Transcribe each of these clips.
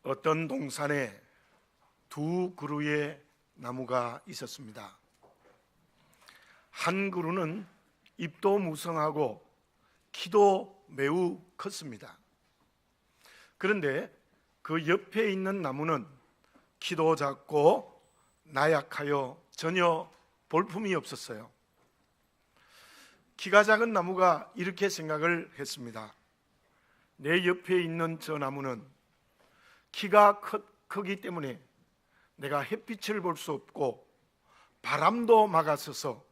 어떤 동산에 두 그루의 나무가 있었습니다. 한 그루는 잎도 무성하고 키도 매우 컸습니다. 그런데 그 옆에 있는 나무는 키도 작고 나약하여 전혀 볼품이 없었어요. 키가 작은 나무가 이렇게 생각을 했습니다. 내 옆에 있는 저 나무는 키가 크기 때문에 내가 햇빛을 볼 수 없고 바람도 막아서서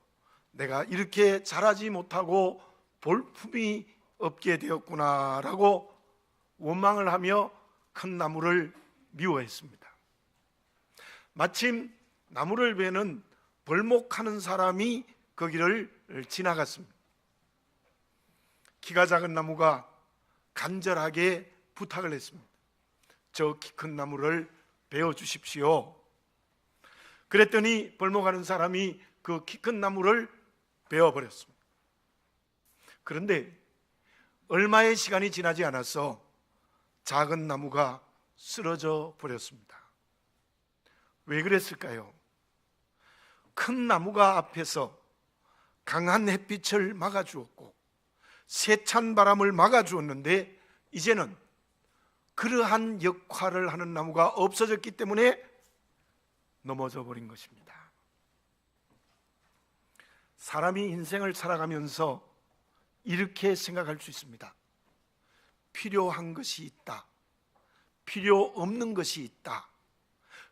내가 이렇게 자라지 못하고 볼품이 없게 되었구나라고 원망을 하며 큰 나무를 미워했습니다. 마침 나무를 베는 벌목하는 사람이 거기를 지나갔습니다. 키가 작은 나무가 간절하게 부탁을 했습니다. 저 키 큰 나무를 베어 주십시오. 그랬더니 벌목하는 사람이 그 키 큰 나무를 베어 버렸습니다. 그런데 얼마의 시간이 지나지 않아서 작은 나무가 쓰러져 버렸습니다. 왜 그랬을까요? 큰 나무가 앞에서 강한 햇빛을 막아주었고 세찬 바람을 막아주었는데 이제는 그러한 역할을 하는 나무가 없어졌기 때문에 넘어져 버린 것입니다. 사람이 인생을 살아가면서 이렇게 생각할 수 있습니다. 필요한 것이 있다. 필요 없는 것이 있다.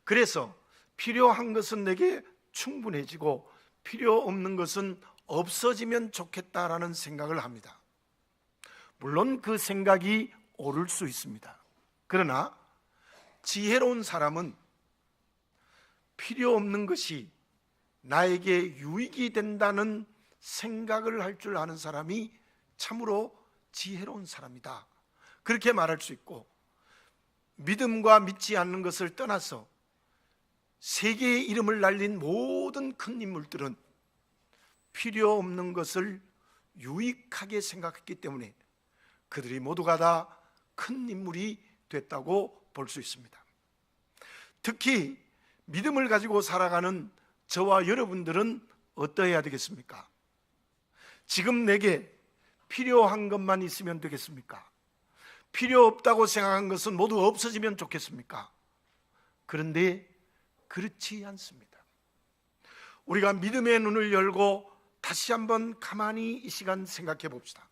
그래서 필요한 것은 내게 충분해지고 필요 없는 것은 없어지면 좋겠다라는 생각을 합니다. 물론 그 생각이 옳을 수 있습니다. 그러나 지혜로운 사람은 필요 없는 것이 나에게 유익이 된다는 생각을 할 줄 아는 사람이 참으로 지혜로운 사람이다. 그렇게 말할 수 있고, 믿음과 믿지 않는 것을 떠나서 세계의 이름을 날린 모든 큰 인물들은 필요 없는 것을 유익하게 생각했기 때문에 그들이 모두가 다 큰 인물이 됐다고 볼 수 있습니다. 특히 믿음을 가지고 살아가는 저와 여러분들은 어떠해야 되겠습니까? 지금 내게 필요한 것만 있으면 되겠습니까? 필요 없다고 생각한 것은 모두 없어지면 좋겠습니까? 그런데 그렇지 않습니다. 우리가 믿음의 눈을 열고 다시 한번 가만히 이 시간 생각해 봅시다.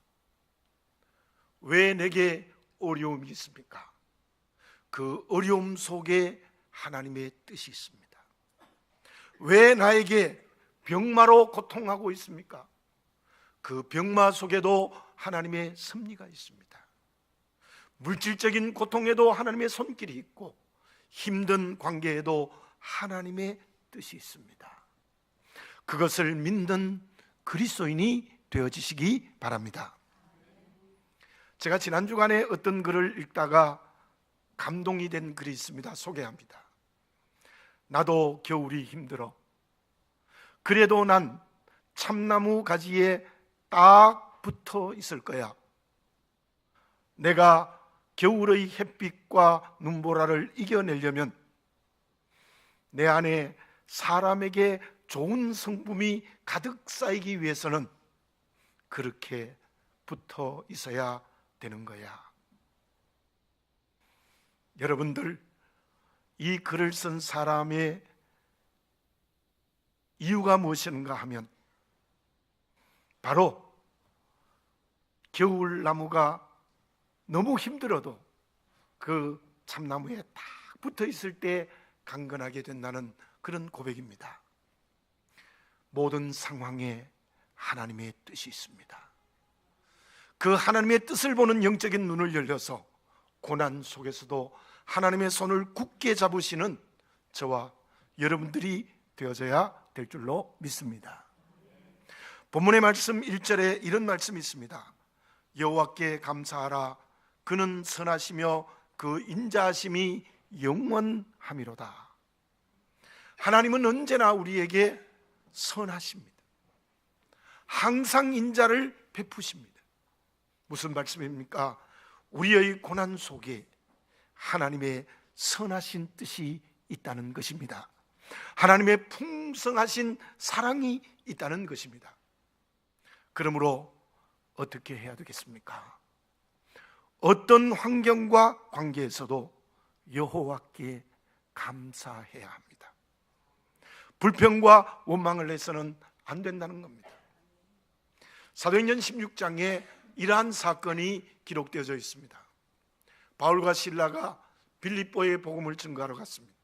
왜 내게 어려움이 있습니까? 그 어려움 속에 하나님의 뜻이 있습니다. 왜 나에게 병마로 고통하고 있습니까? 그 병마 속에도 하나님의 섭리가 있습니다. 물질적인 고통에도 하나님의 손길이 있고 힘든 관계에도 하나님의 뜻이 있습니다. 그것을 믿는 그리스도인이 되어지시기 바랍니다. 제가 지난 주간에 어떤 글을 읽다가 감동이 된 글이 있습니다. 소개합니다. 나도 겨울이 힘들어. 그래도 난 참나무 가지에 딱 붙어 있을 거야. 내가 겨울의 햇빛과 눈보라를 이겨내려면 내 안에 사람에게 좋은 성품이 가득 쌓이기 위해서는 그렇게 붙어 있어야 되는 거야. 여러분들, 이 글을 쓴 사람의 이유가 무엇인가 하면 바로 겨울나무가 너무 힘들어도 그 참나무에 딱 붙어 있을 때 강건하게 된다는 그런 고백입니다. 모든 상황에 하나님의 뜻이 있습니다. 그 하나님의 뜻을 보는 영적인 눈을 열려서 고난 속에서도 하나님의 손을 굳게 잡으시는 저와 여러분들이 되어져야 될 줄로 믿습니다. 본문의 말씀 1절에 이런 말씀이 있습니다. 여호와께 감사하라. 그는 선하시며 그 인자하심이 영원함이로다. 하나님은 언제나 우리에게 선하십니다. 항상 인자를 베푸십니다. 무슨 말씀입니까? 우리의 고난 속에 하나님의 선하신 뜻이 있다는 것입니다. 하나님의 풍성하신 사랑이 있다는 것입니다. 그러므로 어떻게 해야 되겠습니까? 어떤 환경과 관계에서도 여호와께 감사해야 합니다. 불평과 원망을 해서는 안 된다는 겁니다. 사도행전 16장에 이러한 사건이 기록되어져 있습니다. 바울과 실라가 빌립보에 복음을 전가하러 갔습니다.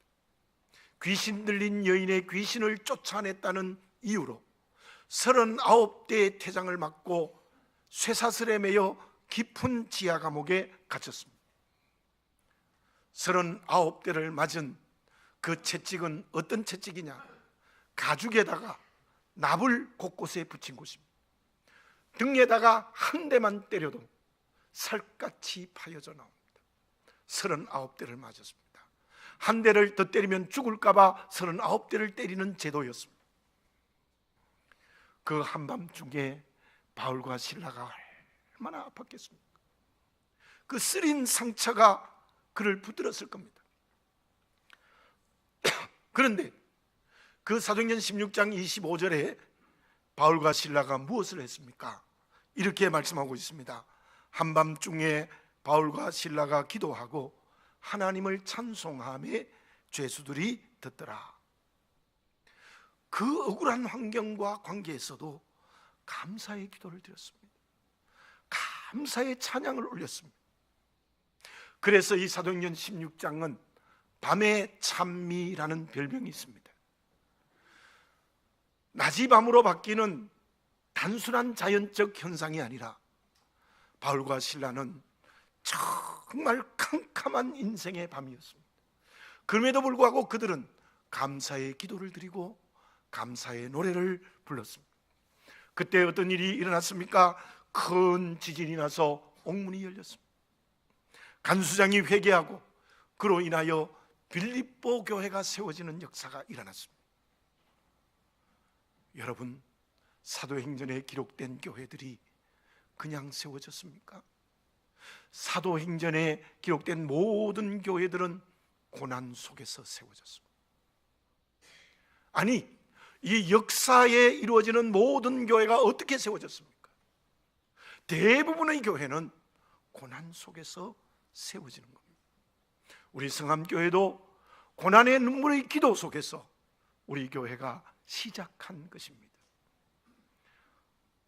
귀신 들린 여인의 귀신을 쫓아냈다는 이유로 39대의 태장을 맞고 쇠사슬에 매여 깊은 지하 감옥에 갇혔습니다. 39대를 맞은 그 채찍은 어떤 채찍이냐? 가죽에다가 납을 곳곳에 붙인 것입니다. 등에다가 한 대만 때려도 살갗이 파여져 나옵니다. 39대를 맞았습니다. 한 대를 더 때리면 죽을까봐 39대를 때리는 제도였습니다. 그 한밤중에 바울과 실라가 얼마나 아팠겠습니까? 그 쓰린 상처가 그를 붙들었을 겁니다. 그런데 그 사도행전 16장 25절에 바울과 실라가 무엇을 했습니까? 이렇게 말씀하고 있습니다. 한밤중에 바울과 실라가 기도하고 하나님을 찬송하며 죄수들이 듣더라. 그 억울한 환경과 관계에서도 감사의 기도를 드렸습니다. 감사의 찬양을 올렸습니다. 그래서 이 사도행전 16장은 밤의 찬미라는 별명이 있습니다. 낮이 밤으로 바뀌는 단순한 자연적 현상이 아니라 바울과 실라는 정말 캄캄한 인생의 밤이었습니다. 그럼에도 불구하고 그들은 감사의 기도를 드리고 감사의 노래를 불렀습니다. 그때 어떤 일이 일어났습니까? 큰 지진이 나서 옥문이 열렸습니다. 간수장이 회개하고 그로 인하여 빌립보 교회가 세워지는 역사가 일어났습니다. 여러분, 사도행전에 기록된 교회들이 그냥 세워졌습니까? 사도행전에 기록된 모든 교회들은 고난 속에서 세워졌습니다. 아니, 이 역사에 이루어지는 모든 교회가 어떻게 세워졌습니까? 대부분의 교회는 고난 속에서 세워지는 겁니다. 우리 성함교회도 고난의 눈물의 기도 속에서 우리 교회가 시작한 것입니다.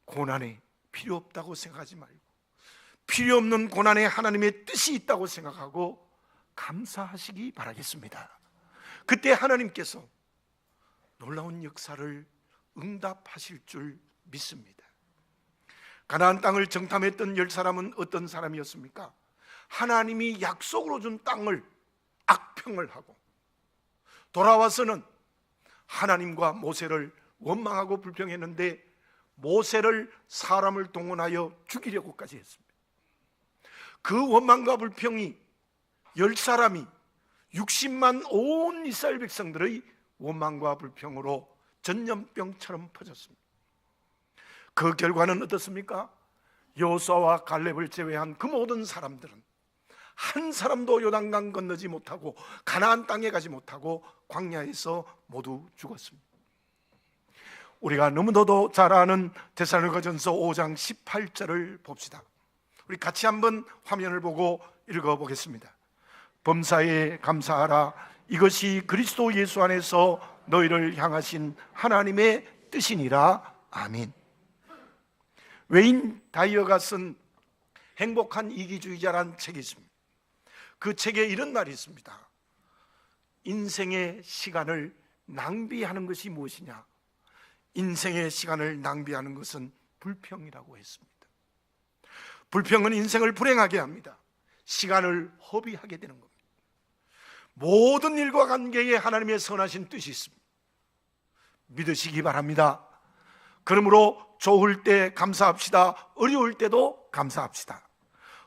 고난에 필요 없다고 생각하지 말고 필요 없는 고난에 하나님의 뜻이 있다고 생각하고 감사하시기 바라겠습니다. 그때 하나님께서 놀라운 역사를 응답하실 줄 믿습니다. 가나안 땅을 정탐했던 10사람은 어떤 사람이었습니까? 하나님이 약속으로 준 땅을 악평을 하고 돌아와서는 하나님과 모세를 원망하고 불평했는데 모세를 사람을 동원하여 죽이려고까지 했습니다. 그 원망과 불평이 10사람이 60만 온 이스라엘 백성들의 원망과 불평으로 전염병처럼 퍼졌습니다. 그 결과는 어떻습니까? 여호수아와 갈렙을 제외한 그 모든 사람들은 한 사람도 요단강 건너지 못하고 가나안 땅에 가지 못하고 광야에서 모두 죽었습니다. 우리가 너무나도 잘 아는 데살로니가전서 5장 18절을 봅시다. 우리 같이 한번 화면을 보고 읽어보겠습니다. 범사에 감사하라. 이것이 그리스도 예수 안에서 너희를 향하신 하나님의 뜻이니라. 아멘. 웨인 다이어가 쓴 행복한 이기주의자란 책이 있습니다. 그 책에 이런 말이 있습니다. 인생의 시간을 낭비하는 것이 무엇이냐? 인생의 시간을 낭비하는 것은 불평이라고 했습니다. 불평은 인생을 불행하게 합니다. 시간을 허비하게 되는 겁니다. 모든 일과 관계에 하나님의 선하신 뜻이 있습니다. 믿으시기 바랍니다. 그러므로 좋을 때 감사합시다. 어려울 때도 감사합시다.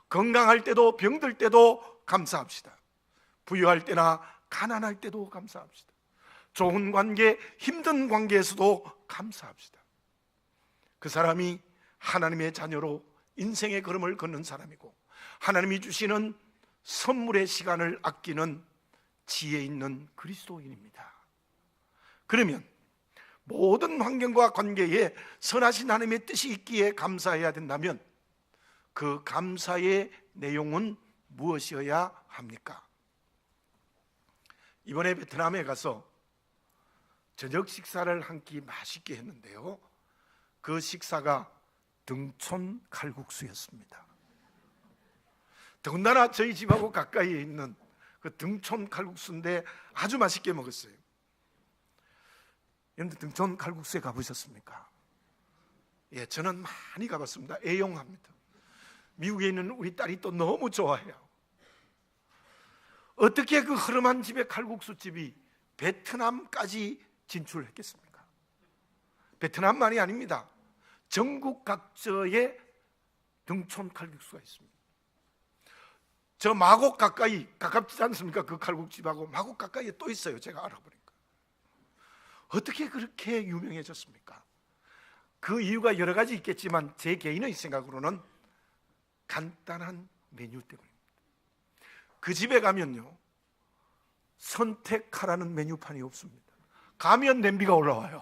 건강할 때도 병들 때도 감사합시다. 부유할 때나 가난할 때도 감사합시다. 좋은 관계, 힘든 관계에서도 감사합시다. 그 사람이 하나님의 자녀로 인생의 걸음을 걷는 사람이고 하나님이 주시는 선물의 시간을 아끼는 지혜 있는 그리스도인입니다. 그러면 모든 환경과 관계에 선하신 하나님의 뜻이 있기에 감사해야 된다면 그 감사의 내용은 무엇이어야 합니까? 이번에 베트남에 가서 저녁 식사를 한 끼 맛있게 했는데요, 그 식사가 등촌 칼국수였습니다. 더군다나 저희 집하고 가까이에 있는 그 등촌 칼국수인데 아주 맛있게 먹었어요. 여러분들 등촌 칼국수에 가보셨습니까? 예, 저는 많이 가봤습니다. 애용합니다. 미국에 있는 우리 딸이 또 너무 좋아해요. 어떻게 그 흐름한 집의 칼국수집이 베트남까지 진출했겠습니까? 베트남만이 아닙니다. 전국 각처에 등촌 칼국수가 있습니다. 저 마곡 가까이, 가깝지 않습니까? 그 칼국집하고 마곡 가까이에 또 있어요. 제가 알아보니까. 어떻게 그렇게 유명해졌습니까? 그 이유가 여러 가지 있겠지만 제 개인의 생각으로는 간단한 메뉴 때문입니다. 그 집에 가면요, 선택하라는 메뉴판이 없습니다. 가면 냄비가 올라와요.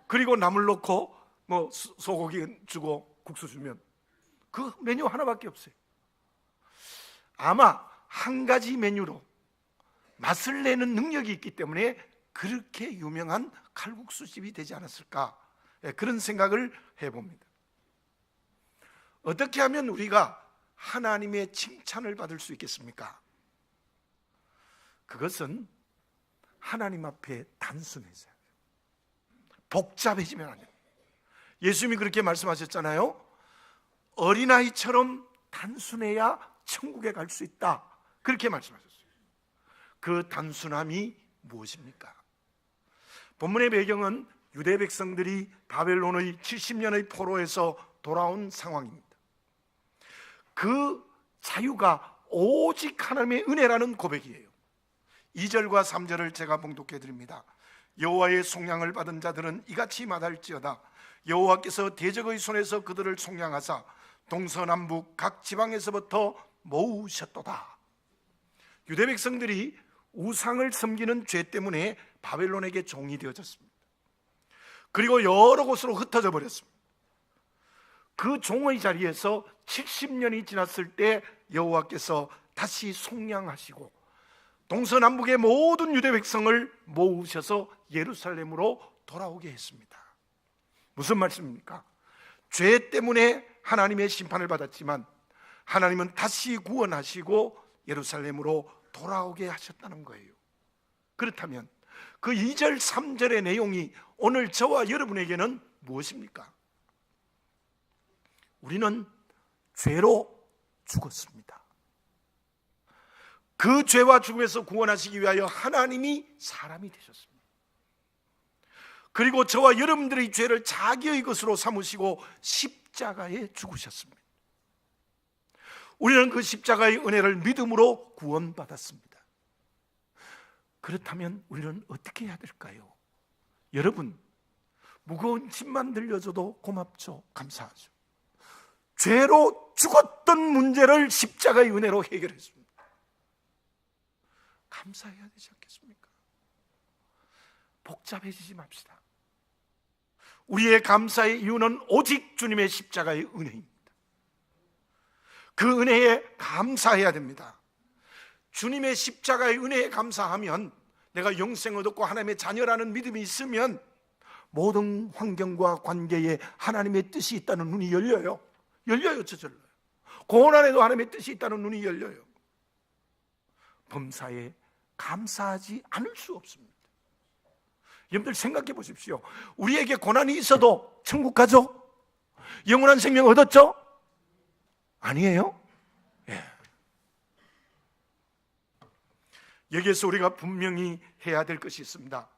그리고 나물 넣고 뭐 소고기 주고 국수 주면 그 메뉴 하나밖에 없어요. 아마 한 가지 메뉴로 맛을 내는 능력이 있기 때문에 그렇게 유명한 칼국수집이 되지 않았을까, 그런 생각을 해봅니다. 어떻게 하면 우리가 하나님의 칭찬을 받을 수 있겠습니까? 그것은 하나님 앞에 단순해져야 돼요. 복잡해지면 안 돼요. 예수님이 그렇게 말씀하셨잖아요. 어린아이처럼 단순해야 천국에 갈 수 있다, 그렇게 말씀하셨어요. 그 단순함이 무엇입니까? 본문의 배경은 유대 백성들이 바벨론의 70년의 포로에서 돌아온 상황입니다. 그 자유가 오직 하나님의 은혜라는 고백이에요. 2절과 3절을 제가 봉독해 드립니다. 여호와의 속량을 받은 자들은 이같이 말할지어다. 여호와께서 대적의 손에서 그들을 속량하사 동서남북 각 지방에서부터 모으셨도다. 유대 백성들이 우상을 섬기는 죄 때문에 바벨론에게 종이 되어졌습니다. 그리고 여러 곳으로 흩어져 버렸습니다. 그 종의 자리에서 70년이 지났을 때 여호와께서 다시 속량하시고 동서남북의 모든 유대 백성을 모으셔서 예루살렘으로 돌아오게 했습니다. 무슨 말씀입니까? 죄 때문에 하나님의 심판을 받았지만 하나님은 다시 구원하시고 예루살렘으로 돌아오게 하셨다는 거예요. 그렇다면 그 2절 3절의 내용이 오늘 저와 여러분에게는 무엇입니까? 우리는 죄로 죽었습니다. 그 죄와 죽음에서 구원하시기 위하여 하나님이 사람이 되셨습니다. 그리고 저와 여러분들의 죄를 자기의 것으로 삼으시고 십자가에 죽으셨습니다. 우리는 그 십자가의 은혜를 믿음으로 구원받았습니다. 그렇다면 우리는 어떻게 해야 될까요? 여러분, 무거운 짐만 들려줘도 고맙죠, 감사하죠. 죄로 죽었던 문제를 십자가의 은혜로 해결했습니다. 감사해야 되지 않겠습니까? 복잡해지지 맙시다. 우리의 감사의 이유는 오직 주님의 십자가의 은혜입니다. 그 은혜에 감사해야 됩니다. 주님의 십자가의 은혜에 감사하면 내가 영생을 얻고 하나님의 자녀라는 믿음이 있으면 모든 환경과 관계에 하나님의 뜻이 있다는 눈이 열려요. 저절로요. 고난에도 하나님의 뜻이 있다는 눈이 열려요. 범사에 감사하지 않을 수 없습니다. 여러분들 생각해 보십시오. 우리에게 고난이 있어도 천국 가죠? 영원한 생명 얻었죠? 아니에요? 예. 여기에서 우리가 분명히 해야 될 것이 있습니다.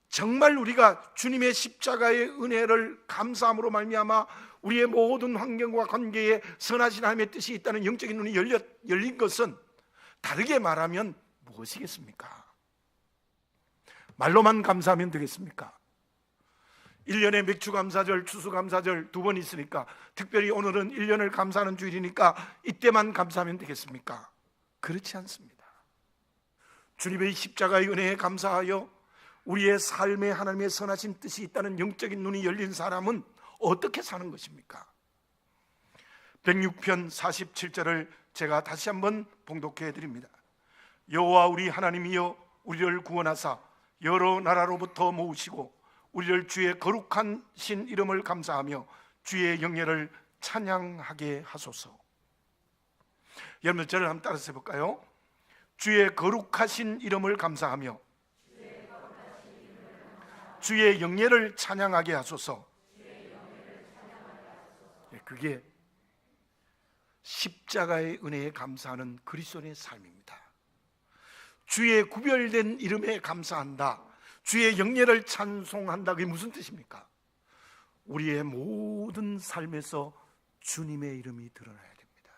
정말 우리가 주님의 십자가의 은혜를 감사함으로 말미암아 우리의 모든 환경과 관계에 선하신 하나님의 뜻이 있다는 영적인 눈이 열린 것은 다르게 말하면 무엇이겠습니까? 말로만 감사하면 되겠습니까? 1년에 맥주감사절, 추수감사절 2번 있으니까 특별히 오늘은 1년을 감사하는 주일이니까 이때만 감사하면 되겠습니까? 그렇지 않습니다. 주님의 십자가의 은혜에 감사하여 우리의 삶에 하나님의 선하신 뜻이 있다는 영적인 눈이 열린 사람은 어떻게 사는 것입니까? 106편 47절을 제가 다시 한번 봉독해 드립니다. 여호와 우리 하나님이여 우리를 구원하사 여러 나라로부터 모으시고 우리를 주의 거룩하신 이름을 감사하며 주의 영예를 찬양하게 하소서. 여러분 저를 한번 따라서 해볼까요? 주의 거룩하신 이름을 감사하며 주의 영예를 찬양하게 하소서. 그게 십자가의 은혜에 감사하는 그리스도인의 삶입니다. 주의 구별된 이름에 감사한다, 주의 영예를 찬송한다. 그게 무슨 뜻입니까? 우리의 모든 삶에서 주님의 이름이 드러나야 됩니다.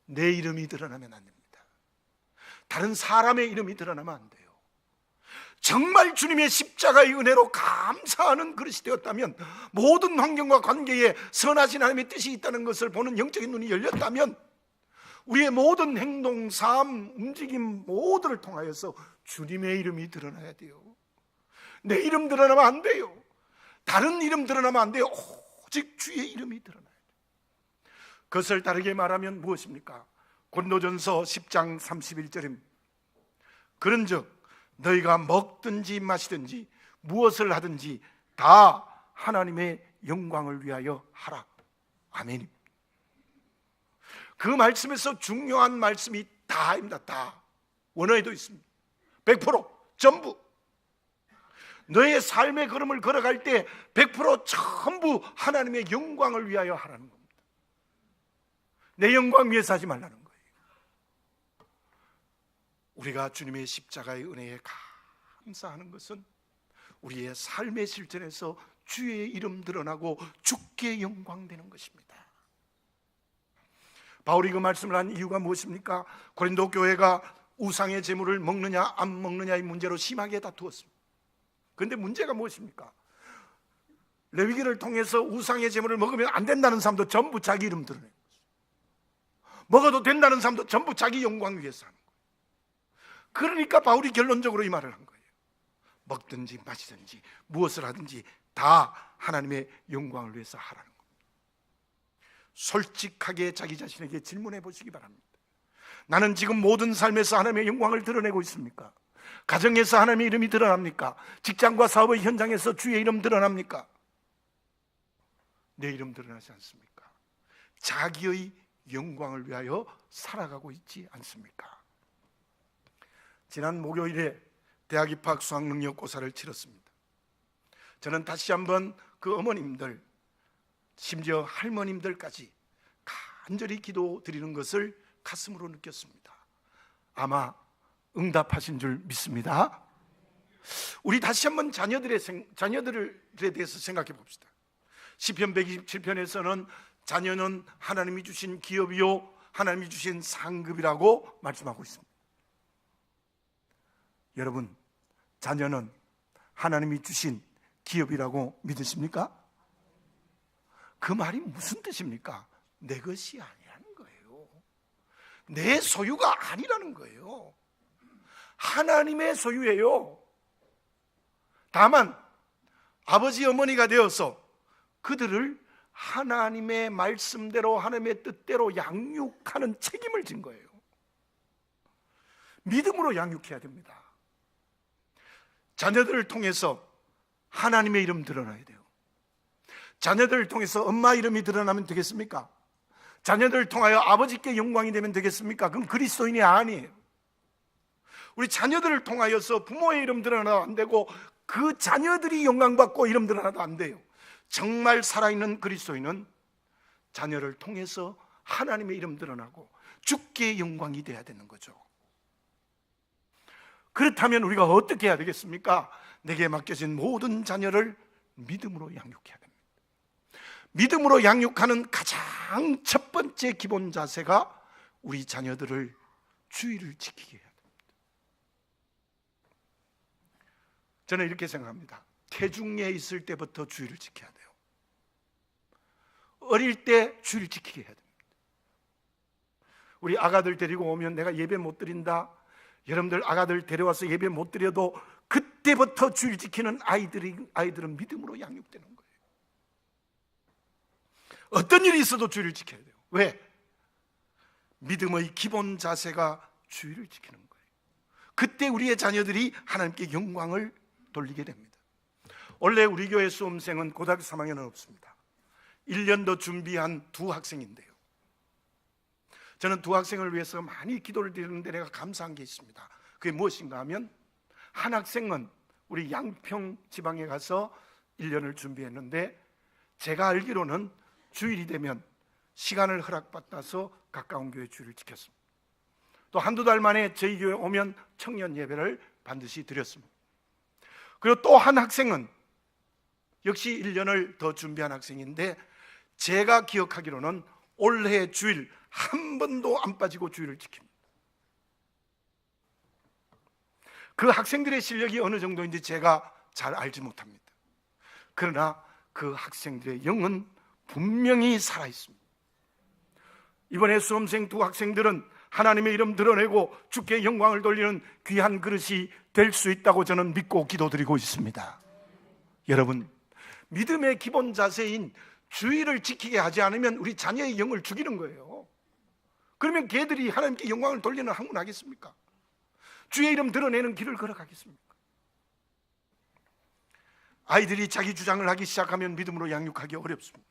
내 이름이 드러나면 안 됩니다. 다른 사람의 이름이 드러나면 안 돼요. 정말 주님의 십자가의 은혜로 감사하는 그릇이 되었다면, 모든 환경과 관계에 선하신 하나님의 뜻이 있다는 것을 보는 영적인 눈이 열렸다면, 우리의 모든 행동, 삶, 움직임 모두를 통하여서 주님의 이름이 드러나야 돼요. 내 이름 드러나면 안 돼요. 다른 이름 드러나면 안 돼요. 오직 주의 이름이 드러나야 돼요. 그것을 다르게 말하면 무엇입니까? 고린도전서 10장 31절입니다. 그런즉 너희가 먹든지 마시든지 무엇을 하든지 다 하나님의 영광을 위하여 하라. 아멘. 그 말씀에서 중요한 말씀이 다입니다. 다. 원어에도 있습니다. 100% 전부. 너의 삶의 걸음을 걸어갈 때 100% 전부 하나님의 영광을 위하여 하라는 겁니다. 내 영광 위해서 하지 말라는 거예요. 우리가 주님의 십자가의 은혜에 감사하는 것은 우리의 삶의 실천에서 주의 이름 드러나고 주께 영광되는 것입니다. 바울이 그 말씀을 한 이유가 무엇입니까? 고린도 교회가 우상의 제물을 먹느냐 안 먹느냐의 문제로 심하게 다투었습니다. 그런데 문제가 무엇입니까? 레위기를 통해서 우상의 제물을 먹으면 안 된다는 사람도 전부 자기 이름 드러내는 거죠. 먹어도 된다는 사람도 전부 자기 영광 위해서 하는 거예요. 그러니까 바울이 결론적으로 이 말을 한 거예요. 먹든지 마시든지 무엇을 하든지 다 하나님의 영광을 위해서 하라는 겁니다. 솔직하게 자기 자신에게 질문해 보시기 바랍니다. 나는 지금 모든 삶에서 하나님의 영광을 드러내고 있습니까? 가정에서 하나님의 이름이 드러납니까? 직장과 사업의 현장에서 주의 이름 드러납니까? 내 이름 드러나지 않습니까? 자기의 영광을 위하여 살아가고 있지 않습니까? 지난 목요일에 대학 입학 수학능력고사를 치렀습니다. 저는 다시 한번 그 어머님들, 심지어 할머님들까지 간절히 기도드리는 것을 가슴으로 느꼈습니다. 아마 응답하신 줄 믿습니다. 우리 다시 한번 자녀들에 대해서 생각해 봅시다. 시편 127편에서는 자녀는 하나님이 주신 기업이요 하나님이 주신 상급이라고 말씀하고 있습니다. 여러분, 자녀는 하나님이 주신 기업이라고 믿으십니까? 그 말이 무슨 뜻입니까? 내 것이 아니라는 거예요. 내 소유가 아니라는 거예요. 하나님의 소유예요. 다만 아버지 어머니가 되어서 그들을 하나님의 말씀대로 하나님의 뜻대로 양육하는 책임을 진 거예요. 믿음으로 양육해야 됩니다. 자녀들을 통해서 하나님의 이름 드러나야 돼요. 자녀들을 통해서 엄마 이름이 드러나면 되겠습니까? 자녀들을 통하여 아버지께 영광이 되면 되겠습니까? 그럼 그리스도인이 아니에요. 우리 자녀들을 통하여서 부모의 이름 드러나도 안 되고 그 자녀들이 영광받고 이름 드러나도 안 돼요. 정말 살아있는 그리스도인은 자녀를 통해서 하나님의 이름 드러나고 주께 영광이 돼야 되는 거죠. 그렇다면 우리가 어떻게 해야 되겠습니까? 내게 맡겨진 모든 자녀를 믿음으로 양육해야 됩니다. 믿음으로 양육하는 가장 첫 번째 기본 자세가 우리 자녀들을 주의를 지키게 해야 됩니다. 저는 이렇게 생각합니다. 태중에 있을 때부터 주의를 지켜야 돼요. 어릴 때 주의를 지키게 해야 됩니다. 우리 아가들 데리고 오면 내가 예배 못 드린다, 여러분들 아가들 데려와서 예배 못 드려도 그때부터 주일 지키는 아이들은 믿음으로 양육되는 거예요. 어떤 일이 있어도 주일을 지켜야 돼요. 왜? 믿음의 기본 자세가 주일을 지키는 거예요. 그때 우리의 자녀들이 하나님께 영광을 돌리게 됩니다. 원래 우리 교회 수험생은 고등학교 3학년은 없습니다. 1년 더 준비한 두 학생인데요, 저는 두 학생을 위해서 많이 기도를 드리는데 내가 감사한 게 있습니다. 그게 무엇인가 하면, 한 학생은 우리 양평 지방에 가서 1년을 준비했는데, 제가 알기로는 주일이 되면 시간을 허락받아서 가까운 교회 주일을 지켰습니다. 또 한두 달 만에 저희 교회 오면 청년 예배를 반드시 드렸습니다. 그리고 또 한 학생은 역시 1년을 더 준비한 학생인데, 제가 기억하기로는 올해 주일 한 번도 안 빠지고 주일을 지킵니다. 그 학생들의 실력이 어느 정도인지 제가 잘 알지 못합니다. 그러나 그 학생들의 영은 분명히 살아있습니다. 이번에 수험생 두 학생들은 하나님의 이름 드러내고 주께 영광을 돌리는 귀한 그릇이 될 수 있다고 저는 믿고 기도드리고 있습니다. 여러분, 믿음의 기본 자세인 주일을 지키게 하지 않으면 우리 자녀의 영을 죽이는 거예요. 그러면 걔들이 하나님께 영광을 돌리는 학문 하겠습니까? 주의 이름 드러내는 길을 걸어가겠습니까? 아이들이 자기 주장을 하기 시작하면 믿음으로 양육하기 어렵습니다.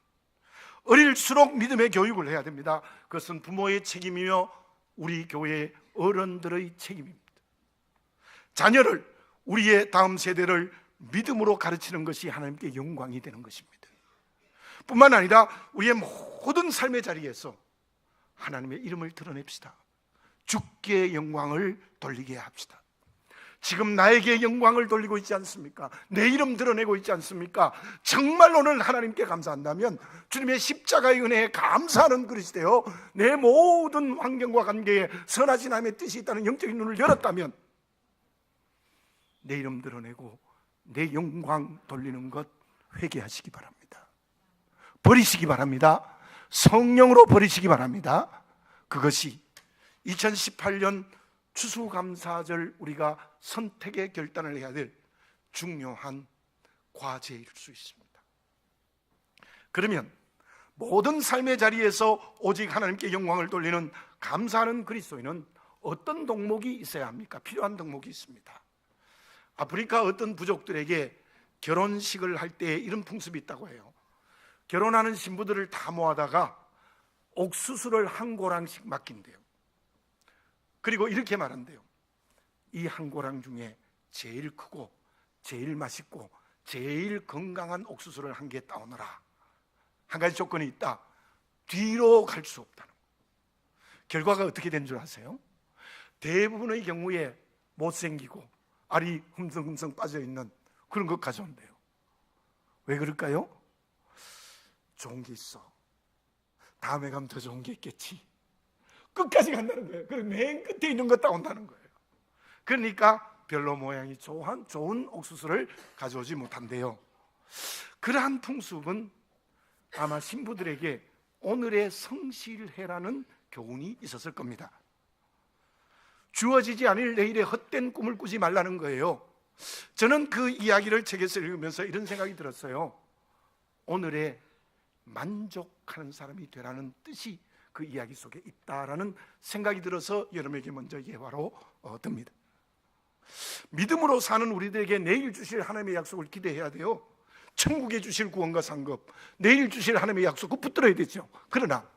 어릴수록 믿음의 교육을 해야 됩니다. 그것은 부모의 책임이며 우리 교회의 어른들의 책임입니다. 자녀를, 우리의 다음 세대를 믿음으로 가르치는 것이 하나님께 영광이 되는 것입니다. 뿐만 아니라 우리의 모든 삶의 자리에서 하나님의 이름을 드러냅시다. 주께 영광을 돌리게 합시다. 지금 나에게 영광을 돌리고 있지 않습니까? 내 이름 드러내고 있지 않습니까? 정말 오늘 하나님께 감사한다면, 주님의 십자가의 은혜에 감사하는 그릇이 되어 내 모든 환경과 관계에 선하신 하나님의 뜻이 있다는 영적인 눈을 열었다면, 내 이름 드러내고 내 영광 돌리는 것 회개하시기 바랍니다. 버리시기 바랍니다. 성령으로 버리시기 바랍니다. 그것이 2018년 추수감사절 우리가 선택의 결단을 해야 될 중요한 과제일 수 있습니다. 그러면 모든 삶의 자리에서 오직 하나님께 영광을 돌리는 감사하는 그리스도인은 어떤 덕목이 있어야 합니까? 필요한 덕목이 있습니다. 아프리카 어떤 부족들에게 결혼식을 할 때 이런 풍습이 있다고 해요. 결혼하는 신부들을 다 모아다가 옥수수를 한 고랑씩 맡긴대요. 그리고 이렇게 말한대요. 이 한 고랑 중에 제일 크고 제일 맛있고 제일 건강한 옥수수를 한 개 따오너라. 한 가지 조건이 있다. 뒤로 갈 수 없다는 거. 결과가 어떻게 된 줄 아세요? 대부분의 경우에 못생기고 알이 흠성흠성 빠져있는 그런 것 가져온대요. 왜 그럴까요? 좋은 게 있어. 다음에 가면 더 좋은 게 있겠지. 끝까지 간다는 거예요. 그래서 맨 끝에 있는 거 따온다는 거예요. 그러니까 별로 모양이 좋은 옥수수를 가져오지 못한대요. 그러한 풍습은 아마 신부들에게 오늘의 성실해라는 교훈이 있었을 겁니다. 주어지지 않을 내일의 헛된 꿈을 꾸지 말라는 거예요. 저는 그 이야기를 책에서 읽으면서 이런 생각이 들었어요. 오늘의 만족하는 사람이 되라는 뜻이 그 이야기 속에 있다라는 생각이 들어서 여러분에게 먼저 예화로 듭니다. 믿음으로 사는 우리들에게 내일 주실 하나님의 약속을 기대해야 돼요. 천국에 주실 구원과 상급, 내일 주실 하나님의 약속, 그거 붙들어야 되죠. 그러나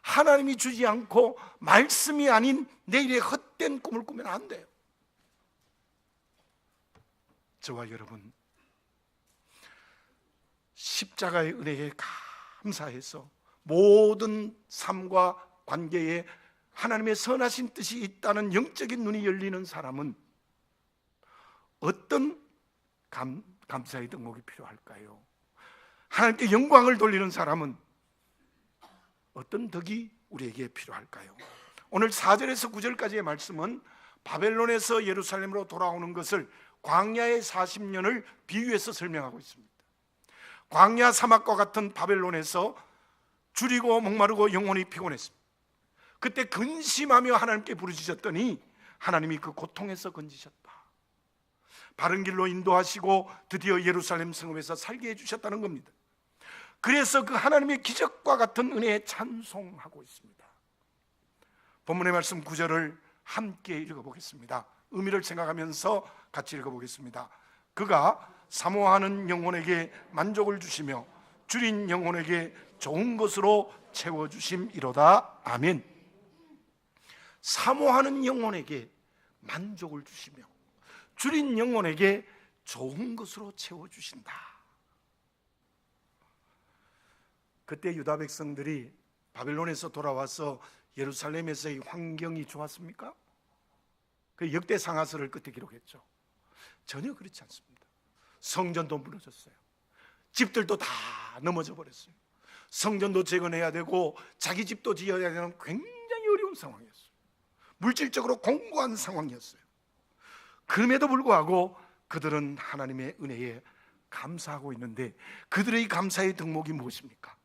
하나님이 주지 않고 말씀이 아닌 내일의 헛된 꿈을 꾸면 안 돼요. 저와 여러분, 십자가의 은혜에 감사해서 모든 삶과 관계에 하나님의 선하신 뜻이 있다는 영적인 눈이 열리는 사람은 어떤 감사의 덕목이 필요할까요? 하나님께 영광을 돌리는 사람은 어떤 덕이 우리에게 필요할까요? 오늘 4절에서 9절까지의 말씀은 바벨론에서 예루살렘으로 돌아오는 것을 광야의 40년을 비유해서 설명하고 있습니다. 광야 사막과 같은 바벨론에서 줄이고 목마르고 영혼이 피곤했습니다. 그때 근심하며 하나님께 부르짖었더니 하나님이 그 고통에서 건지셨다. 바른 길로 인도하시고 드디어 예루살렘 성읍에서 살게 해주셨다는 겁니다. 그래서 그 하나님의 기적과 같은 은혜에 찬송하고 있습니다. 본문의 말씀 9절을 함께 읽어보겠습니다. 의미를 생각하면서 같이 읽어보겠습니다. 그가 사모하는 영혼에게 만족을 주시며 줄인 영혼에게 좋은 것으로 채워주심이로다. 아멘. 사모하는 영혼에게 만족을 주시며 줄인 영혼에게 좋은 것으로 채워주신다. 그때 유다 백성들이 바벨론에서 돌아와서 예루살렘에서의 환경이 좋았습니까? 그 역대 상하서를 끝에 기록했죠. 전혀 그렇지 않습니다. 성전도 무너졌어요. 집들도 다 넘어져 버렸어요. 성전도 재건해야 되고 자기 집도 지어야 되는 굉장히 어려운 상황이었어요. 물질적으로 공고한 상황이었어요. 그럼에도 불구하고 그들은 하나님의 은혜에 감사하고 있는데 그들의 감사의 덕목이 무엇입니까?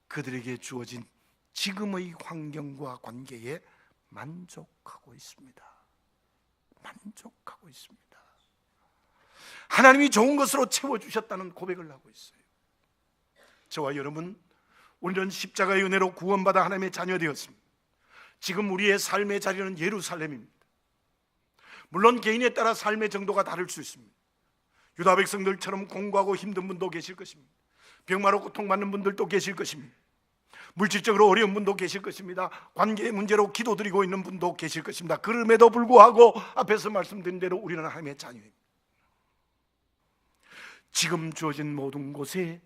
그들에게 주어진 지금의 환경과 관계에 만족하고 있습니다. 만족하고 있습니다. 하나님이 좋은 것으로 채워주셨다는 고백을 하고 있어요. 저와 여러분, 우리는 십자가의 은혜로 구원받아 하나님의 자녀 되었습니다. 지금 우리의 삶의 자리는 예루살렘입니다. 물론 개인에 따라 삶의 정도가 다를 수 있습니다. 유다 백성들처럼 공고하고 힘든 분도 계실 것입니다. 병마로 고통받는 분들도 계실 것입니다. 물질적으로 어려운 분도 계실 것입니다. 관계의 문제로 기도드리고 있는 분도 계실 것입니다. 그럼에도 불구하고 앞에서 말씀드린 대로 우리는 하나님의 자녀입니다. 지금 주어진 모든 곳에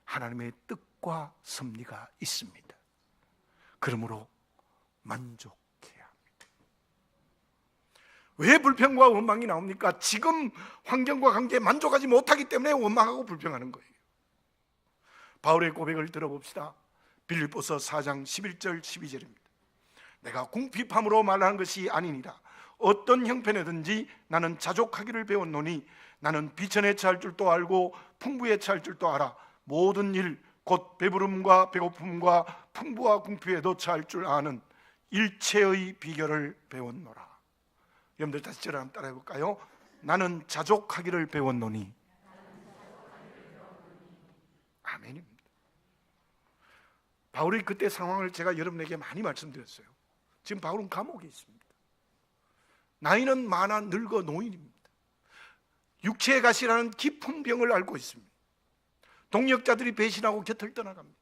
하나님의 뜻과 섭리가 있습니다. 그러므로 만족해야 합니다. 왜 불평과 원망이 나옵니까? 지금 환경과 관계에 만족하지 못하기 때문에 원망하고 불평하는 거예요. 바울의 고백을 들어봅시다. 빌립보서 4장 11절 12절입니다. 내가 궁핍함으로 말하는 것이 아니니라. 어떤 형편에든지 나는 자족하기를 배웠노니 나는 비천에 처할 줄도 알고 풍부에 처할 줄도 알아. 모든 일 곧 배부름과 배고픔과 풍부와 궁핍에도 처할 줄 아는 일체의 비결을 배웠노라. 여러분들 다시 저를 한번 따라해 볼까요? 나는 자족하기를 배웠노니. 아멘입니다. 바울의 그때 상황을 제가 여러분에게 많이 말씀드렸어요. 지금 바울은 감옥에 있습니다. 나이는 많아 늙어 노인입니다. 육체의 가시라는 깊은 병을 앓고 있습니다. 동역자들이 배신하고 곁을 떠나갑니다.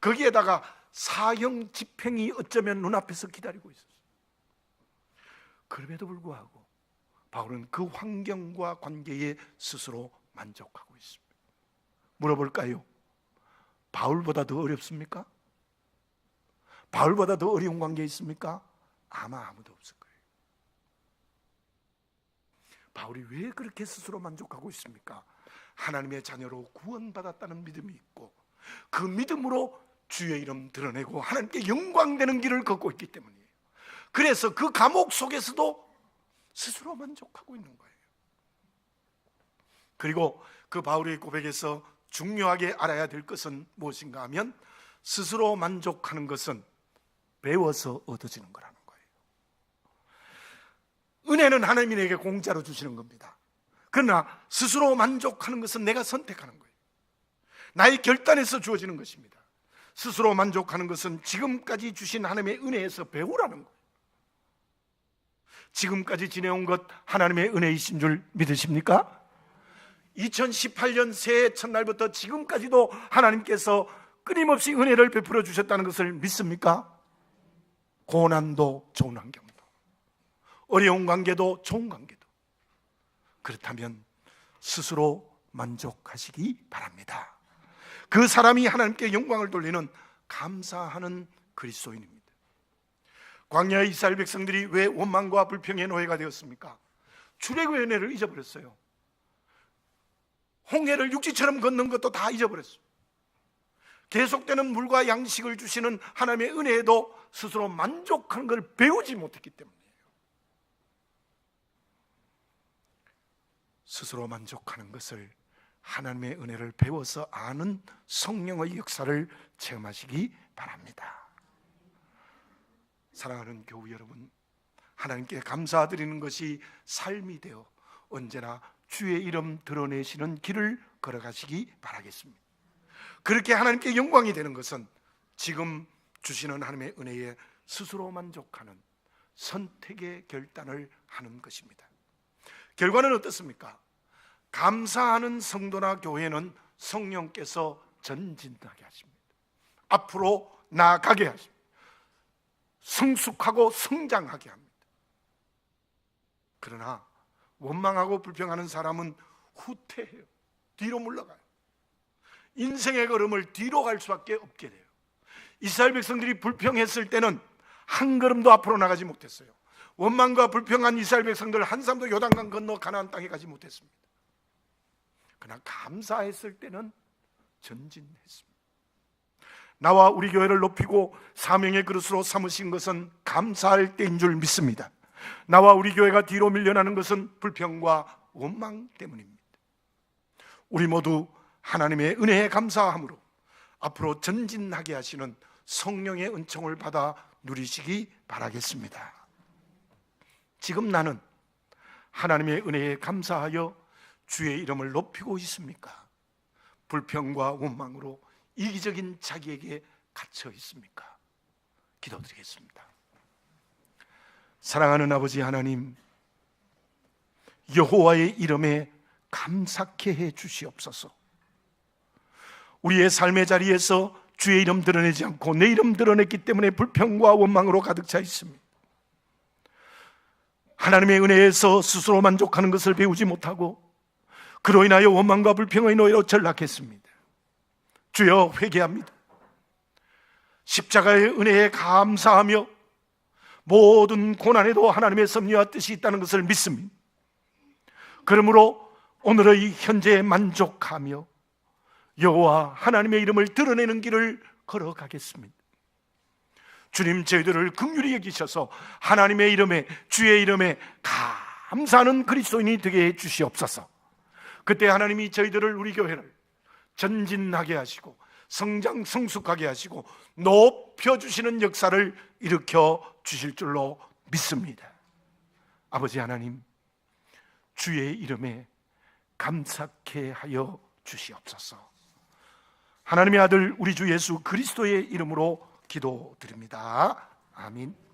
거기에다가 사형 집행이 어쩌면 눈앞에서 기다리고 있었어요. 그럼에도 불구하고 바울은 그 환경과 관계에 스스로 만족하고 있습니다. 물어볼까요? 바울보다 더 어렵습니까? 바울보다 더 어려운 관계에 있습니까? 아마 아무도 없을 거예요. 바울이 왜 그렇게 스스로 만족하고 있습니까? 하나님의 자녀로 구원받았다는 믿음이 있고 그 믿음으로 주의 이름 드러내고 하나님께 영광되는 길을 걷고 있기 때문이에요. 그래서 그 감옥 속에서도 스스로 만족하고 있는 거예요. 그리고 그 바울의 고백에서 중요하게 알아야 될 것은 무엇인가 하면 스스로 만족하는 것은 배워서 얻어지는 거라는 거예요. 은혜는 하나님에게 공짜로 주시는 겁니다. 그러나 스스로 만족하는 것은 내가 선택하는 거예요. 나의 결단에서 주어지는 것입니다. 스스로 만족하는 것은 지금까지 주신 하나님의 은혜에서 배우라는 거예요. 지금까지 지내온 것 하나님의 은혜이신 줄 믿으십니까? 2018년 새해 첫날부터 지금까지도 하나님께서 끊임없이 은혜를 베풀어 주셨다는 것을 믿습니까? 고난도 좋은 환경도, 어려운 관계도 좋은 관계도. 그렇다면 스스로 만족하시기 바랍니다. 그 사람이 하나님께 영광을 돌리는 감사하는 그리스도인입니다. 광야의 이스라엘 백성들이 왜 원망과 불평의 노예가 되었습니까? 출애굽의 은혜를 잊어버렸어요. 홍해를 육지처럼 걷는 것도 다 잊어버렸어요. 계속되는 물과 양식을 주시는 하나님의 은혜에도 스스로 만족하는 걸 배우지 못했기 때문이에요. 스스로 만족하는 것을, 하나님의 은혜를 배워서 아는 성령의 역사를 체험하시기 바랍니다. 사랑하는 교우 여러분, 하나님께 감사드리는 것이 삶이 되어 언제나 주의 이름 드러내시는 길을 걸어가시기 바라겠습니다. 그렇게 하나님께 영광이 되는 것은 지금 주시는 하나님의 은혜에 스스로 만족하는 선택의 결단을 하는 것입니다. 결과는 어떻습니까? 감사하는 성도나 교회는 성령께서 전진하게 하십니다. 앞으로 나아가게 하십니다. 성숙하고 성장하게 합니다. 그러나 원망하고 불평하는 사람은 후퇴해요. 뒤로 물러가요. 인생의 걸음을 뒤로 갈 수밖에 없게 돼요. 이스라엘 백성들이 불평했을 때는 한 걸음도 앞으로 나가지 못했어요. 원망과 불평한 이스라엘 백성들 한 사람도 요단강 건너 가나안 땅에 가지 못했습니다. 그러나 감사했을 때는 전진했습니다. 나와 우리 교회를 높이고 사명의 그릇으로 삼으신 것은 감사할 때인 줄 믿습니다. 나와 우리 교회가 뒤로 밀려나는 것은 불평과 원망 때문입니다. 우리 모두 하나님의 은혜에 감사함으로 앞으로 전진하게 하시는 성령의 은총을 받아 누리시기 바라겠습니다. 지금 나는 하나님의 은혜에 감사하여 주의 이름을 높이고 있습니까? 불평과 원망으로 이기적인 자기에게 갇혀 있습니까? 기도드리겠습니다. 사랑하는 아버지 하나님, 여호와의 이름에 감사케 해 주시옵소서. 우리의 삶의 자리에서 주의 이름 드러내지 않고 내 이름 드러냈기 때문에 불평과 원망으로 가득 차 있습니다. 하나님의 은혜에서 스스로 만족하는 것을 배우지 못하고 그로 인하여 원망과 불평의 노예로 전락했습니다. 주여, 회개합니다. 십자가의 은혜에 감사하며 모든 고난에도 하나님의 섭리와 뜻이 있다는 것을 믿습니다. 그러므로 오늘의 현재에 만족하며 여호와 하나님의 이름을 드러내는 길을 걸어가겠습니다. 주님, 저희들을 긍휼히 여기셔서 하나님의 이름에, 주의 이름에 감사하는 그리스도인이 되게 해 주시옵소서. 그때 하나님이 저희들을, 우리 교회를 전진하게 하시고 성장 성숙하게 하시고 높여주시는 역사를 일으켜 주실 줄로 믿습니다. 아버지 하나님, 주의 이름에 감사케 하여 주시옵소서. 하나님의 아들 우리 주 예수 그리스도의 이름으로 기도드립니다. 아멘.